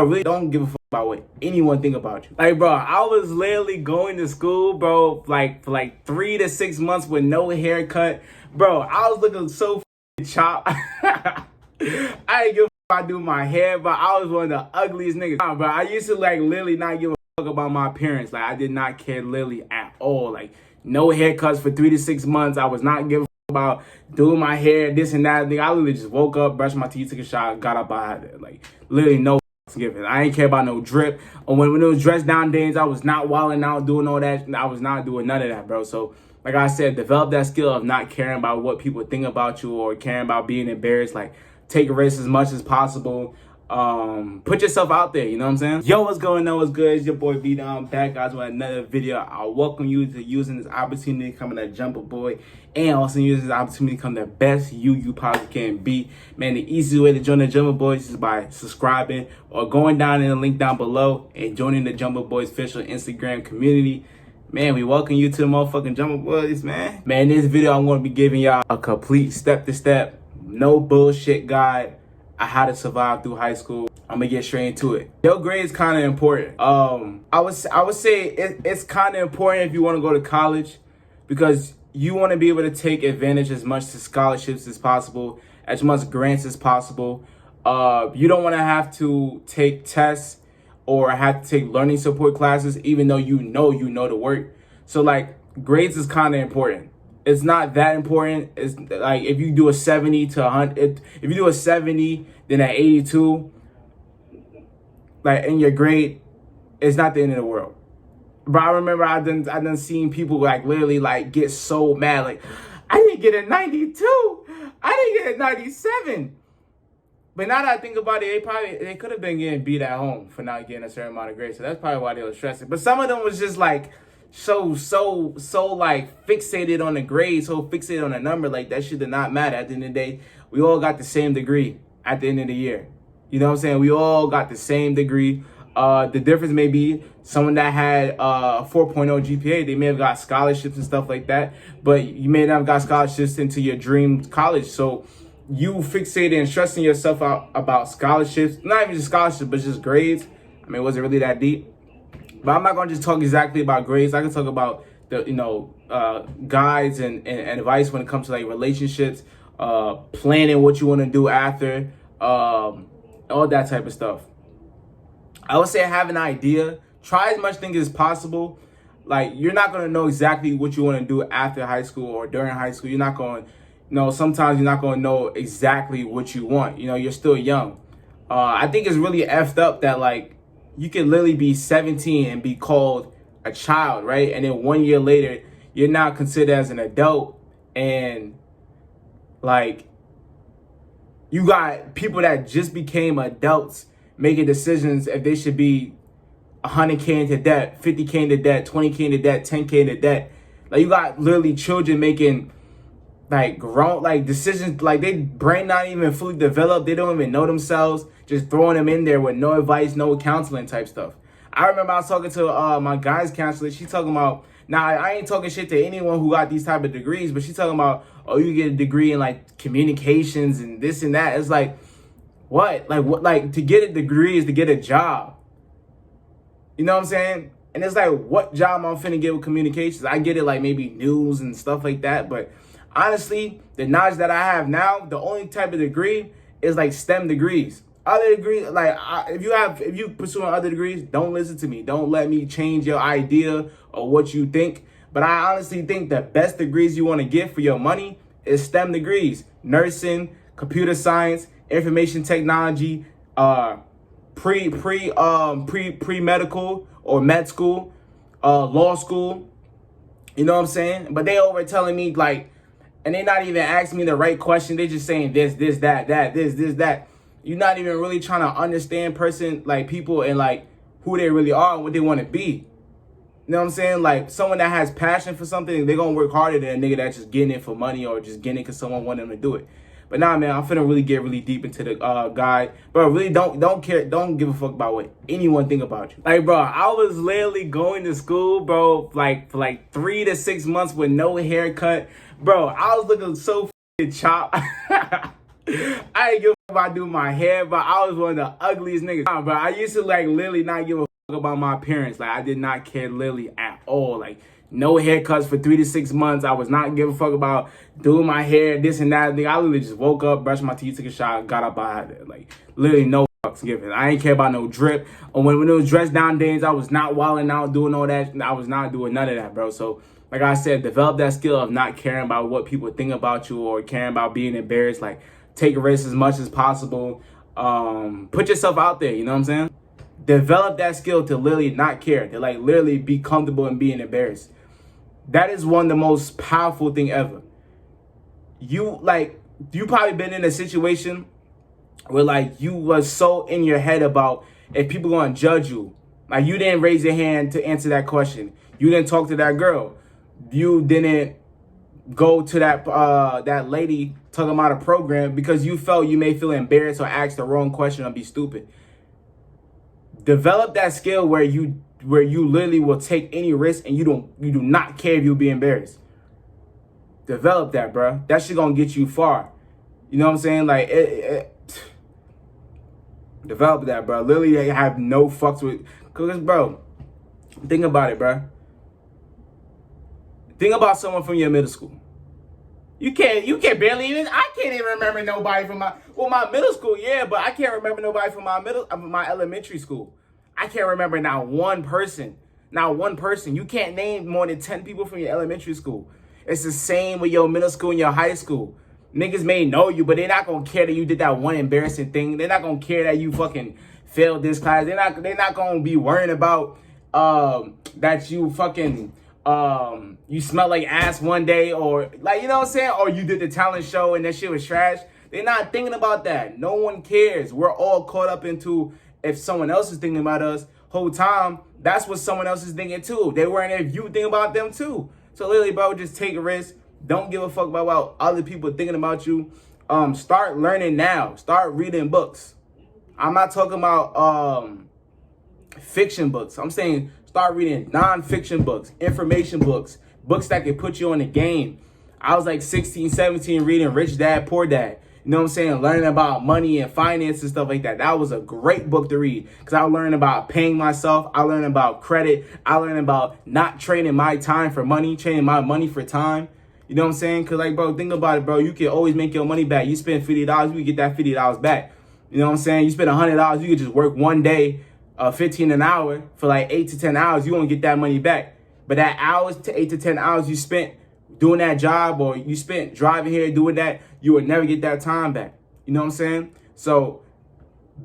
I really don't give a fuck about what anyone think about you. Like, bro, I was literally going to school, bro, like for like 3 to 6 months with no haircut. Bro, I was looking so chopped. I didn't give a fuck about doing my hair, but I was one of the ugliest niggas. Nah, bro, I used to like literally not give a fuck about my appearance. Like, I did not care literally at all. Like, no haircuts for 3 to 6 months. I was not giving a fuck about doing my hair, this and that. I literally just woke up, brushed my teeth, took a shower, got up out of there. Like, literally no given. I ain't care about no drip. Or when it was dressed down days, I was not wilding out, doing all that. I was not doing none of that, bro. So, like I said, develop that skill of not caring about what people think about you or caring about being embarrassed. Like, take risks as much as possible. Put yourself out there, you know what I'm saying? Yo, what's going on? What's good? It's your boy vDunkk back, guys, with another video. I welcome you to using this opportunity to become a jumper boy and also using this opportunity to become the best you possibly can be. Man, the easiest way to join the Jumper Boys is by subscribing or going down in the link down below and joining the Jumper Boys official Instagram community. Man, we welcome you to the motherfucking Jumper Boys, man. Man, in this video, I'm going to be giving y'all a complete step-to-step, no bullshit guide on how to survive through high school. I'm gonna get straight into it. Your grade is kind of important. I would say it's kind of important if you want to go to college, because you want to be able to take advantage as much of scholarships as possible, as much grants as possible. You don't want to have to take tests or have to take learning support classes, even though you know the work. So like, grades is kind of important. It's not that important. It's like if you do a 70 to 100, if you do a 70, then at 82, like in your grade, it's not the end of the world. But I remember I done seen people like literally like get so mad, like, I didn't get a 92, I didn't get a 97. But now that I think about it, they could have been getting beat at home for not getting a certain amount of grades. So that's probably why they were stressing. But some of them was just like so like fixated on the grade, so fixated on the number, like that shit did not matter. At the end of the day, we all got the same degree at the end of the year. You know what I'm saying? We all got the same degree. The difference may be someone that had a 4.0 GPA, they may have got scholarships and stuff like that, but you may not have got scholarships into your dream college. So you fixated and stressing yourself out about scholarships, not even just scholarships, but just grades. I mean, was it really that deep? But I'm not going to just talk exactly about grades. I can talk about the, guides and advice when it comes to like relationships, planning what you want to do after, all that type of stuff. I would say have an idea. Try as much things as possible. Like, you're not going to know exactly what you want to do after high school or during high school. You're not going to, sometimes you're not going to know exactly what you want. You're still young. I think it's really effed up that, like, you can literally be 17 and be called a child, right? And then 1 year later, you're now considered as an adult. And, like, you got people that just became adults making decisions if they should be 100K into debt, 50K into debt, 20K into debt, 10K into debt. Like, you got literally children making like grown like decisions, like they brain not even fully developed. They don't even know themselves, just throwing them in there with no advice, no counseling type stuff. I remember I was talking to my guys counselor. She talking about, now I ain't talking shit to anyone who got these type of degrees, but she talking about, oh, you get a degree in like communications and this and that. It's like, what? Like, what? Like, to get a degree is to get a job. You know what I'm saying? And it's like, what job am I finna get with communications? I get it, like maybe news and stuff like that. But honestly, the knowledge that I have now, the only type of degree is like STEM degrees. Other degrees, like if you pursuing other degrees, don't listen to me. Don't let me change your idea or what you think. But I honestly think the best degrees you want to get for your money is STEM degrees: nursing, computer science, information technology, pre-medical or med school, law school. You know what I'm saying? But they over telling me like, and they not even asking me the right question. They just saying this, that, that. You're not even really trying to understand people and like who they really are and what they want to be. You know what I'm saying? Like, someone that has passion for something, they're going to work harder than a nigga that's just getting it for money or just getting it because someone want them to do it. But nah, man, I'm finna really get really deep into the guide. Bro, really don't care. Don't give a fuck about what anyone think about you. Like, bro, I was literally going to school, bro, like for like 3 to 6 months with no haircut. Bro, I was looking so chopped. I didn't give a fuck about doing my hair, but I was one of the ugliest niggas. Nah, bro, I used to like literally not give a fuck about my appearance. Like I did not care literally at all. Like no haircuts for 3 to 6 months. I was not giving a fuck about doing my hair, this and that. I literally just woke up, brushed my teeth, took a shower, got up out of there. Like literally no fucks given. I ain't care about no drip. Or when it was dressed down days, I was not wilding out doing all that. I was not doing none of that, bro. So like I said, develop that skill of not caring about what people think about you or caring about being embarrassed. Like take risks as much as possible. Put yourself out there, you know what I'm saying? Develop that skill to literally not care, to like literally be comfortable in being embarrassed. That is one of the most powerful thing ever. You probably been in a situation where like you was so in your head about if people gonna judge you. Like you didn't raise your hand to answer that question. You didn't talk to that girl. You didn't go to that lady talking about a program because you felt you may feel embarrassed or ask the wrong question or be stupid. Develop that skill where you literally will take any risk and you do not care if you'll be embarrassed. Develop that, bro. That shit gonna get you far. You know what I'm saying? Like develop that, bro. Literally, they have no fucks with. Cause, bro, think about it, bro. Think about someone from your middle school. You can't barely even. I can't even remember nobody from my middle school. Yeah, but I can't remember nobody from my elementary school. I can't remember not one person. Not one person. You can't name more than 10 people from your elementary school. It's the same with your middle school and your high school. Niggas may know you, but they're not gonna care that you did that one embarrassing thing. They're not gonna care that you fucking failed this class. They're not gonna be worrying about that you fucking you smell like ass one day, or like, you know what I'm saying, or you did the talent show and that shit was trash. They're not thinking about that. No one cares. We're all caught up into if someone else is thinking about us whole time. That's what someone else is thinking too. They weren't if you think about them too. So literally, bro, just take a risk. Don't give a fuck about what other people thinking about you. Start learning now. Start reading books. I'm not talking about fiction books. I'm saying start reading non-fiction books, information books, books that can put you on the game. I was like 16, 17 reading Rich Dad, Poor Dad. You know what I'm saying? Learning about money and finance and stuff like that. That was a great book to read because I learned about paying myself. I learned about credit. I learned about not trading my time for money, trading my money for time. You know what I'm saying? Because, like, bro, think about it, bro. You can always make your money back. You spend $50, you can get that $50 back. You know what I'm saying? You spend $100, you can just work one day, 15 an hour for like 8 to 10 hours. You won't get that money back. But that hours to 8 to 10 hours you spent doing that job or you spent driving here doing that, you would never get that time back. You know what I'm saying? So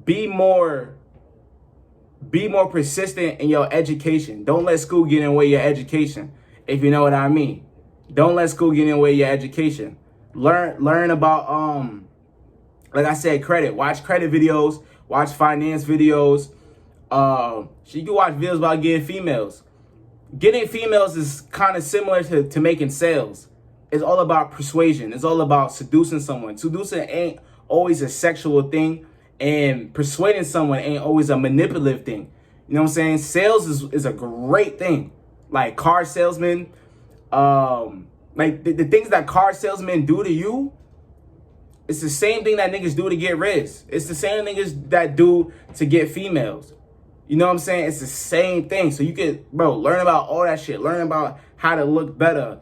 be more persistent in your education. Don't let school get in the way of your education, if you know what I mean. Don't let school get in the way of your education. Learn about like I said, credit. Watch credit videos, watch finance videos. So you can watch videos about getting females. Getting females is kind of similar to making sales. It's all about persuasion. It's all about seducing someone. Seducing ain't always a sexual thing, and persuading someone ain't always a manipulative thing. You know what I'm saying? Sales is a great thing. Like car salesmen, like the things that car salesmen do to you, it's the same thing that niggas do to get riz. It's the same niggas that do to get females. You know what I'm saying? It's the same thing. So you can, bro, learn about all that shit. Learn about how to look better.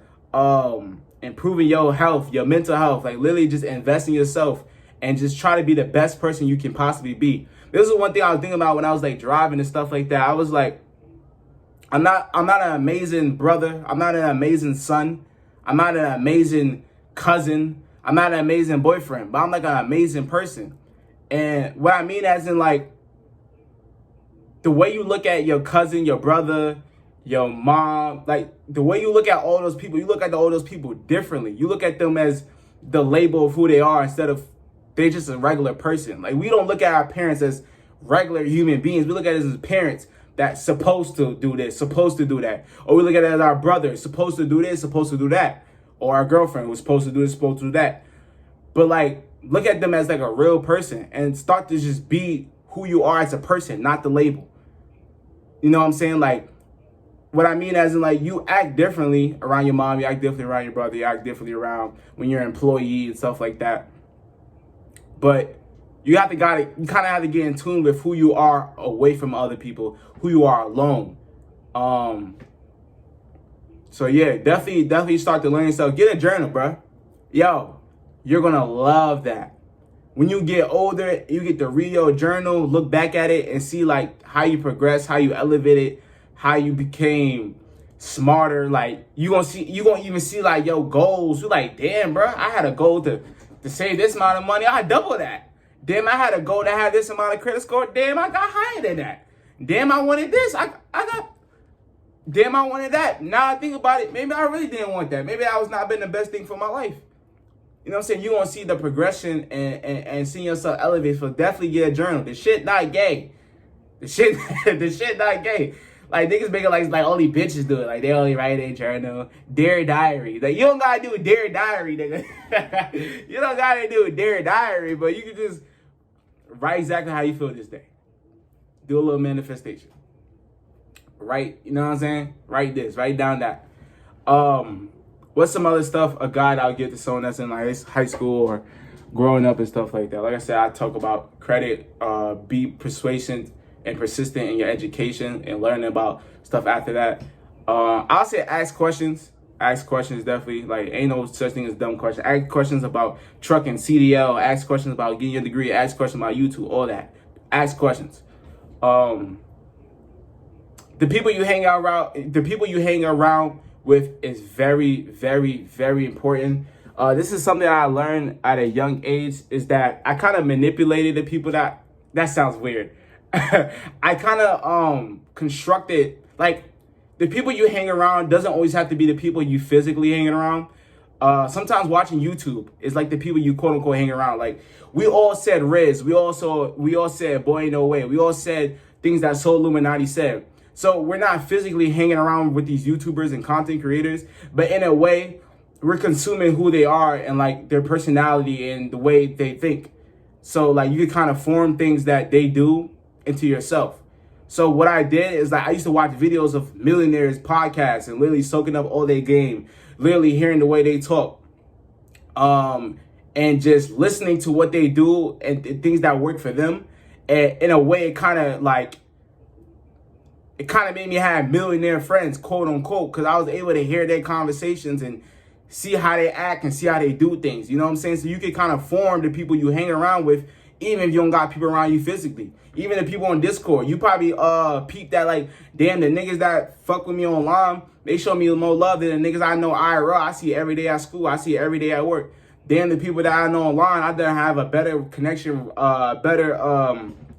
Improving your health, your mental health. Like literally just invest in yourself and just try to be the best person you can possibly be. This is one thing I was thinking about when I was like driving and stuff like that. I was like, I'm not an amazing brother. I'm not an amazing son. I'm not an amazing cousin. I'm not an amazing boyfriend, but I'm like an amazing person. And what I mean as in like, the way you look at your cousin, your brother, your mom, like the way you look at all those people, you look at all those people differently. You look at them as the label of who they are instead of they're just a regular person. Like we don't look at our parents as regular human beings. We look at it as parents that's supposed to do this, supposed to do that. Or we look at it as our brother, supposed to do this, supposed to do that. Or our girlfriend was supposed to do this, supposed to do that. But like, look at them as like a real person and start to just be who you are as a person, not the label. You know what I'm saying? Like, what I mean as in, like, you act differently around your mom, you act differently around your brother, you act differently around when you're an employee and stuff like that. but you kind of have to get in tune with who you are away from other people, who you are alone. So yeah, definitely start to learn yourself. Get a journal, bro. Yo, you're gonna love that. When you get older, you get to read your journal, look back at it, and see like how you progressed, how you elevated, how you became smarter. Like you gonna even see like your goals. You're like, damn, bro, I had a goal to save this amount of money. I double that. Damn, I had a goal to have this amount of credit score. Damn, I got higher than that. Damn, I wanted this. I got. Damn, I wanted that. Now I think about it, maybe I really didn't want that. Maybe that was not been the best thing for my life. You know what I'm saying? You're going to see the progression and seeing yourself elevate. So definitely get a journal. The shit not gay. The shit not gay. Like, niggas make it like only bitches do it. Like, they only write a journal. Dear Diary. Like, you don't got to do a Dear Diary, nigga. You don't got to do a Dear Diary, but you can just write exactly how you feel this day. Do a little manifestation. Write, you know what I'm saying? Write this. Write down that. What's some other stuff, a guide I would give to someone that's in like high school or growing up and stuff like that? Like I said, I talk about credit, be persuasive and persistent in your education and learning about stuff after that. I'll say ask questions. Ask questions, definitely. Like, ain't no such thing as dumb questions. Ask questions about trucking, CDL. Ask questions about getting your degree. Ask questions about YouTube, all that. Ask questions. The people you hang around with is very, very, very important. This is something I learned at a young age, is that I kind of manipulated the people that sounds weird. I kind of constructed, like, the people you hang around doesn't always have to be the people you physically hanging around. Sometimes watching YouTube is like the people you quote unquote hang around. Like, we all said Riz, we all said Boy No Way, we all said things that Soul Illuminati said. So we're not physically hanging around with these YouTubers and content creators, but in a way, we're consuming who they are and like their personality and the way they think. So like you can kind of form things that they do into yourself. So what I did is like I used to watch videos of millionaires podcasts and literally soaking up all their game, literally hearing the way they talk, and just listening to what they do and things that work for them. And in a way, it kind of made me have millionaire friends, quote unquote, because I was able to hear their conversations and see how they act and see how they do things. You know what I'm saying? So you can kind of form the people you hang around with, even if you don't got people around you physically. Even the people on Discord, you probably peep that like, damn, the niggas that fuck with me online, they show me more love than the niggas I know IRL. I see it every day at school. I see it every day at work. Damn, the people that I know online, I done have a better connection, better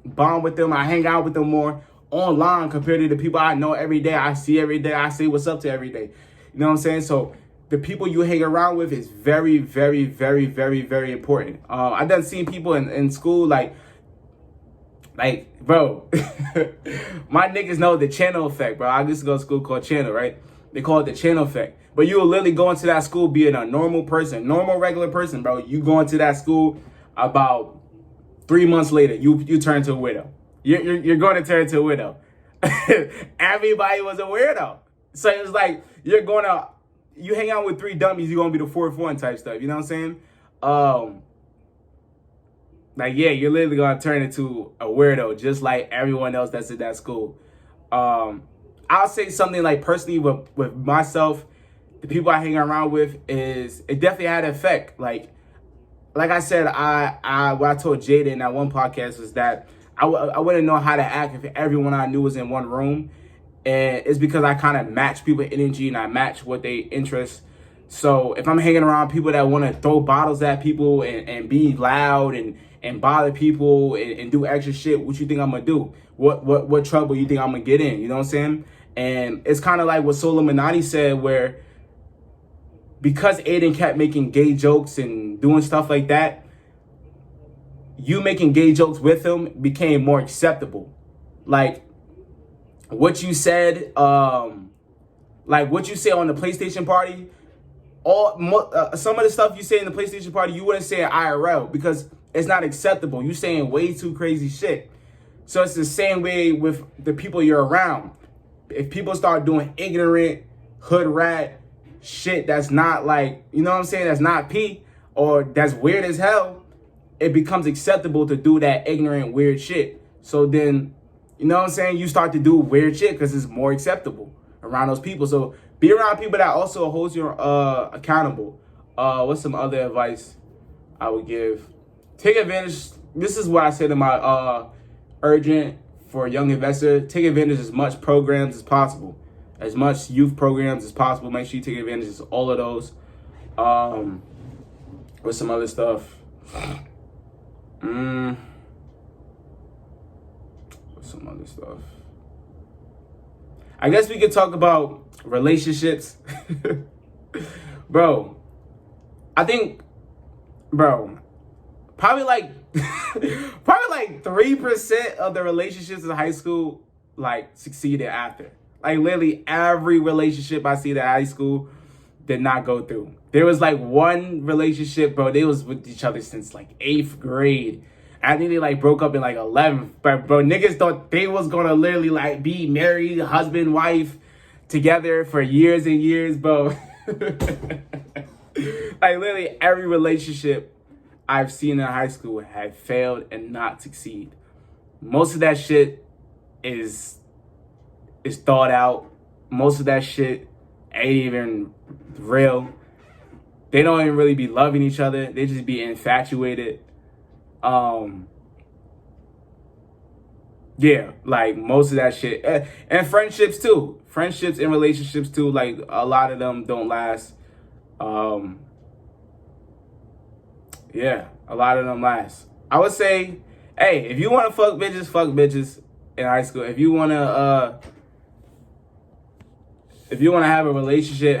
bond with them. I hang out with them more online compared to the people I know every day. I see every day. I say what's up to every day. You know what I'm saying? So the people you hang around with is very, very, very, very, very important. I done seen people in school like, bro, my niggas know the channel effect, bro. I used to go to school called Channel, right? They call it the channel effect. But you will literally go into that school being a normal person, normal, regular person, bro. You go into that school, about 3 months later, you turn to a widow. You're going to turn into a widow. Everybody was a weirdo. So it's like, you hang out with 3 dummies, you're going to be the 4th one type stuff. You know what I'm saying? Like, yeah, you're literally going to turn into a weirdo, just like everyone else that's in that school. I'll say something like personally with myself, the people I hang around with, it definitely had an effect. Like I said, what I told Jada in that one podcast was that I wouldn't know how to act if everyone I knew was in one room. And it's because I kind of match people's energy and I match what they interest. So if I'm hanging around people that want to throw bottles at people and be loud and bother people and do extra shit, what you think I'm going to do? What trouble you think I'm going to get in? You know what I'm saying? And it's kind of like what Soul Illuminati said, where because Aiden kept making gay jokes and doing stuff like that, you making gay jokes with him became more acceptable. Like what you said, like what you say on the PlayStation party, some of the stuff you say in the PlayStation party, you wouldn't say in IRL because it's not acceptable. You saying way too crazy shit. So it's the same way with the people you're around. If people start doing ignorant, hood rat shit that's not like, you know what I'm saying, that's not P, or that's weird as hell, it becomes acceptable to do that ignorant, weird shit. So then, you know what I'm saying? You start to do weird shit because it's more acceptable around those people. So be around people that also holds you accountable. What's some other advice I would give? Take advantage. This is what I said in my urgent for a young investor. Take advantage as much programs as possible, as much youth programs as possible. Make sure you take advantage of all of those. What's some other stuff? What's some other stuff? I guess we could talk about relationships. Bro, I think, bro, probably like 3% of the relationships in high school like succeeded after. Like literally every relationship I see in high school did not go through. There was like one relationship, bro, they was with each other since like 8th grade. I think they like broke up in like 11th. But bro, niggas thought they was gonna literally like be married, husband, wife, together for years and years, bro. Like literally every relationship I've seen in high school had failed and not succeed. Most of that shit is thought out. Most of that shit ain't even real. They don't even really be loving each other. They just be infatuated. Yeah, like most of that shit. And friendships too. Friendships and relationships too. Like a lot of them don't last. Yeah, a lot of them last. I would say, hey, if you want to fuck bitches in high school. If you want to have a relationship,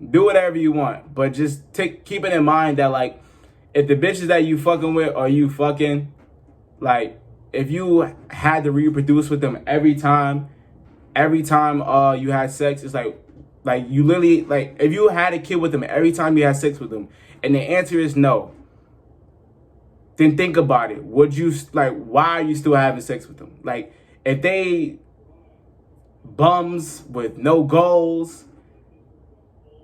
do whatever you want, but just keep it in mind that like if the bitches that you fucking with or you fucking, like if you had to reproduce with them every time you had sex, it's like you literally, like if you had a kid with them every time you had sex with them and the answer is no, then think about it. Would you, like, why are you still having sex with them? Like if they bums with no goals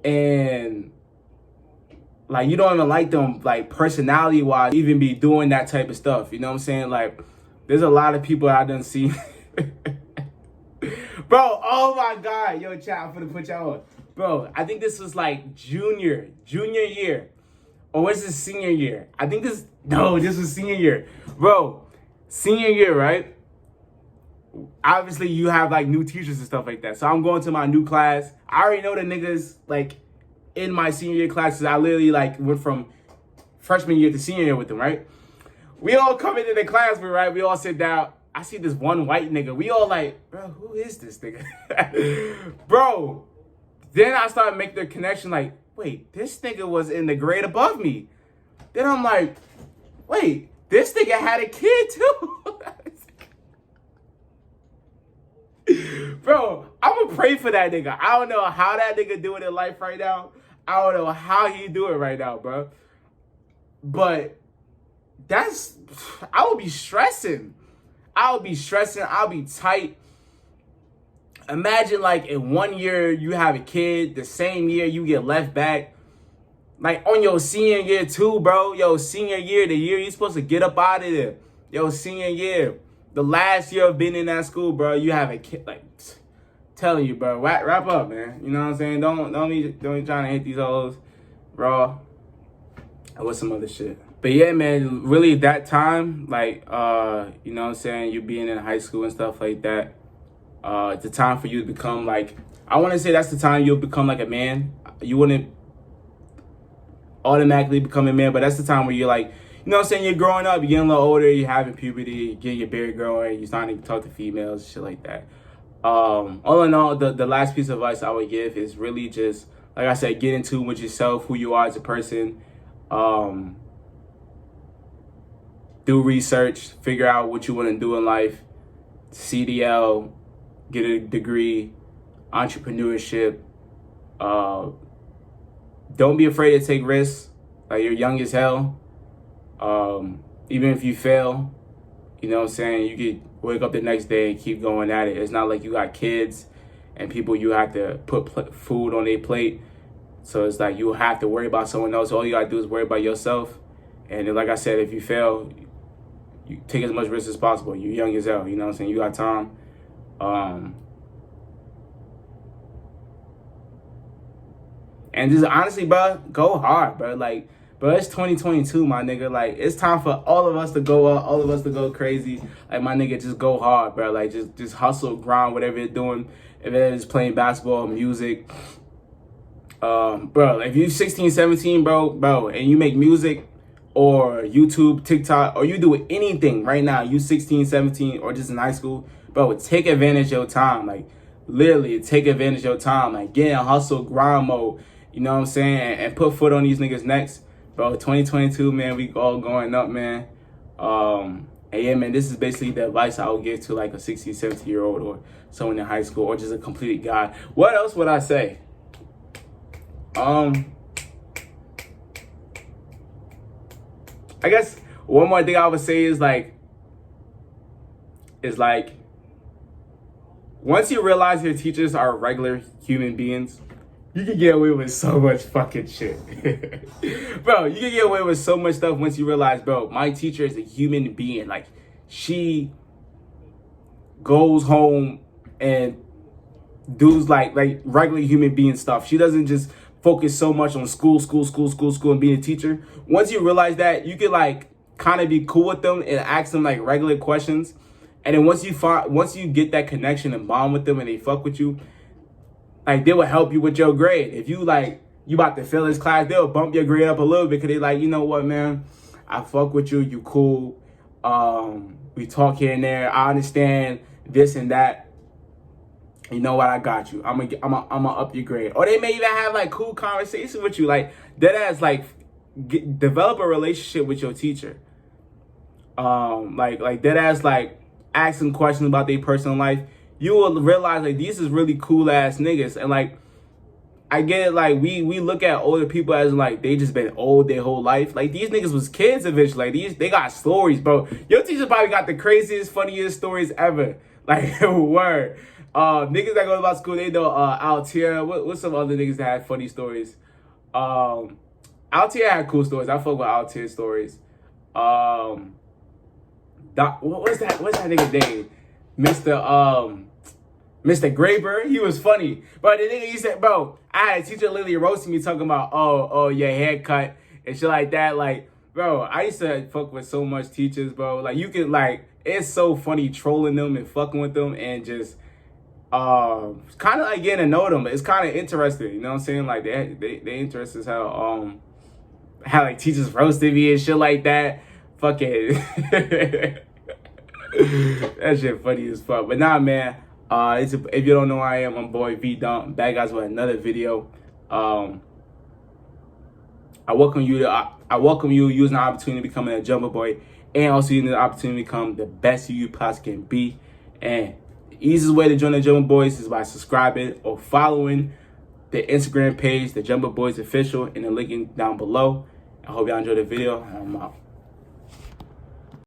and like you don't even like them like personality wise, even be doing that type of stuff, you know what I'm saying? Like there's a lot of people I done seen. Bro, oh my god, yo chat, I'm gonna put y'all on. Bro, I think this was like junior year, or was this senior year? This was senior year. Bro, senior year, right? Obviously you have like new teachers and stuff like that. So I'm going to my new class. I already know the niggas like in my senior year classes. I literally like went from freshman year to senior year with them, right? We all come into the class, right? We all sit down. I see this one white nigga. We all like, bro, who is this nigga? Bro, then I started making the connection like, wait, this nigga was in the grade above me. Then I'm like, wait, this nigga had a kid too. Bro, I'm gonna pray for that nigga. I don't know how that nigga doing in life right now. I don't know how he do it right now, bro. But I would be stressing. I'll be tight. Imagine like in 1 year you have a kid, the same year you get left back. Like on your senior year too, bro. Yo, senior year, the year you're supposed to get up out of there. Yo, senior year, the last year of being in that school, bro, you have a kid. Like, telling you, bro, wrap up, man. You know what I'm saying? Don't be trying to hit these hoes, bro. And what's some other shit? But yeah, man, really that time, like, you know what I'm saying, you being in high school and stuff like that, it's the time for you to become like, I want to say that's the time you'll become like a man. You wouldn't automatically become a man, but that's the time where you're like, you know what I'm saying, you're growing up, you're getting a little older, you're having puberty, you're getting your beard growing, you're starting to talk to females, shit like that. All in all, the last piece of advice I would give is really just, like I said, get in tune with yourself, who you are as a person. Do research, figure out what you want to do in life, CDL, get a degree, entrepreneurship. Don't be afraid to take risks. Like, you're young as hell. Even if you fail, you know what I'm saying, you could wake up the next day and keep going at it. It's not like you got kids and people you have to put food on their plate. So it's like you have to worry about someone else. All you gotta do is worry about yourself. And then, like I said, if you fail, you take as much risk as possible. You're young as hell, you know what I'm saying? You got time. And just honestly, bro, go hard, bro. Like, bro, it's 2022, my nigga. Like, it's time for all of us to go up, all of us to go crazy. Like, my nigga, just go hard, bro. Like, just hustle, grind, whatever you're doing. If it is playing basketball, music. Bro, if you're 16, 17, bro, and you make music or YouTube, TikTok, or you do anything right now, you 16, 17, or just in high school, bro, take advantage of your time. Like, literally, take advantage of your time. Like, get in hustle, grind mode. You know what I'm saying? And put foot on these niggas' necks. Bro, 2022, man, we all going up, man. And yeah, man, this is basically the advice I would give to like a 16, 17-year-old or someone in high school or just a complete guy. What else would I say? I guess one more thing I would say is like, once you realize your teachers are regular human beings, you can get away with so much fucking shit. Bro, you can get away with so much stuff once you realize, bro, my teacher is a human being. Like, she goes home and does like regular human being stuff. She doesn't just focus so much on school, and being a teacher. Once you realize that, you can like kind of be cool with them and ask them like regular questions. And then once you get that connection and bond with them and they fuck with you, like, they will help you with your grade. If you about to fail this class, they'll bump your grade up a little bit because they like, you know what, man, I fuck with you, you cool. We talk here and there. I understand this and that. You know what, I got you. I'm gonna up your grade. Or they may even have like cool conversations with you, like that ass, like develop a relationship with your teacher. Like that ass, like asking questions about their personal life. You will realize like these is really cool ass niggas. And like, I get it, like we look at older people as like they just been old their whole life. Like, these niggas was kids eventually. Like, they got stories, bro. Your teacher probably got the craziest, funniest stories ever. Like, word. Niggas that go about school, they know Altier. What's some other niggas that had funny stories? Altier had cool stories. I fuck with Altier stories. What's that nigga name? Mr. Graber, he was funny. But the nigga, he said, bro, I had a teacher literally roasting me talking about, oh, your haircut and shit like that. Like, bro, I used to fuck with so much teachers, bro. Like, you can, like, it's so funny trolling them and fucking with them and just kind of like getting to know them. It's kind of interesting, you know what I'm saying? Like, they interested as how like teachers roasted me and shit like that. Fucking that shit funny as fuck. But nah, man. If you don't know who I am, I'm boy vDunkk, back guys with another video. I welcome you using the opportunity to becoming a jumbo boy, and also using the opportunity to become the best you possibly can be. And the easiest way to join the Jumbo Boys is by subscribing or following the Instagram page, the Jumbo Boys Official, and the link down below. I hope y'all enjoyed the video. I'm out.